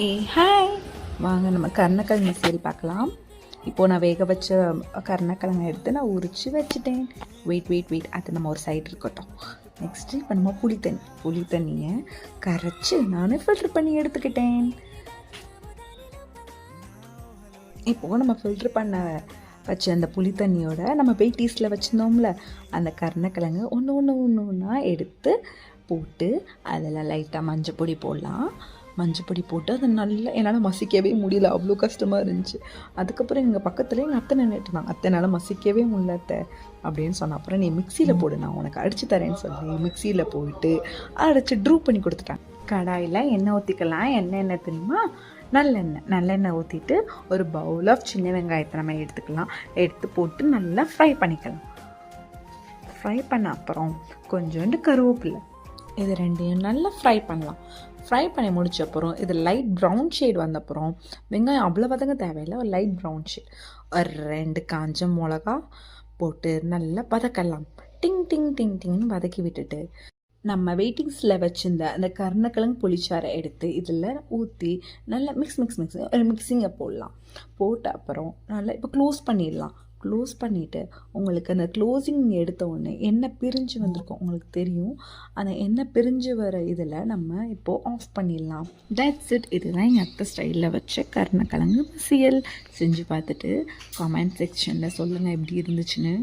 Hi, வாங்க நம்ம கருணக்கிழங்கு மசியல் பார்க்கலாம். இப்போது நான் வேக வச்ச கருணக்கிழங்கை எடுத்து நான் உரித்து வச்சுட்டேன். வெயிட் அது நம்ம ஒரு சைடு இருக்கட்டும். நெக்ஸ்ட்டு இப்போ நம்ம புளி தண்ணியை கரைச்சி நான் ஃபில்ட்ரு பண்ணி எடுத்துக்கிட்டேன். இப்போது நம்ம ஃபில்ட்ரு பண்ண வச்ச அந்த புளி தண்ணியோட நம்ம வெயிட்டீஸில் வச்சுருந்தோம்ல அந்த கருணக்கிழங்கு ஒன்றா எடுத்து போட்டு அதில் லைட்டாக மஞ்சள் பொடி போடலாம். மஞ்சள் பொடி போட்டு அதை நல்லா என்னால் மசிக்கவே முடியல, அவ்வளோ கஷ்டமாக இருந்துச்சு. அதுக்கப்புறம் எங்கள் பக்கத்தில் எங்கள் அத்தை நின்றுட்டுருந்தாங்க. அத்தை என்னால் மசிக்கவே முடியல அத்தை அப்படின்னு சொன்னேன். அப்புறம் நீ மிக்சியில் போடு, நான் உனக்கு அடித்து தரேன்னு சொல்லி மிக்சியில் போயிட்டு அரைச்சி ட்ரூ பண்ணி கொடுத்துட்டாங்க. கடாயில் எண்ணெய் ஊற்றிக்கலாம். எண்ணெய் தெரியுமா? நல்லெண்ணெய் ஊற்றிட்டு ஒரு பவுல் ஆஃப் சின்ன வெங்காயத்தை நம்ம எடுத்துக்கலாம். எடுத்து போட்டு நல்லா ஃப்ரை பண்ணிக்கலாம். ஃப்ரை பண்ண அப்புறம் கொஞ்சோண்டு கருவேப்பிலை, இது ரெண்டையும் நல்லா ஃப்ரை பண்ணலாம். ஃப்ரை பண்ணி முடிச்ச அப்புறம் இது லைட் ப்ரௌன் ஷேட் வந்த அப்புறம் வெங்காயம் அவ்வளோ வதங்க தேவையில்லை, ஒரு லைட் ப்ரௌன் ஷேட் ஒரு 2 காஞ்ச மிளகா போட்டு நல்லா வதக்கலாம். டிங்னு வதக்கி விட்டுட்டு நம்ம வெயிட்டிங்ஸில் வச்சுருந்த அந்த கருணக்கிழங்கு புளிச்சாரை எடுத்து இதில் ஊற்றி நல்லா மிக்ஸிங்கை போடலாம். போட்ட அப்புறம் நல்லா இப்போ க்ளோஸ் பண்ணிவிட்டு உங்களுக்கு அந்த க்ளோசிங் எடுத்த உடனே எண்ணெய் பிரிஞ்சு வந்திருக்கும், உங்களுக்கு தெரியும். அந்த எண்ணெய் பிரிஞ்சு வர இதில் நம்ம இப்போது ஆஃப் பண்ணிடலாம். That's it. இதுதான் எங்கள் அத்தை ஸ்டைலில் வச்ச கருணக்கிழங்கு மசியல். செஞ்சு பார்த்துட்டு கமெண்ட் செக்ஷனில் சொல்லுங்கள் எப்படி இருந்துச்சுன்னு.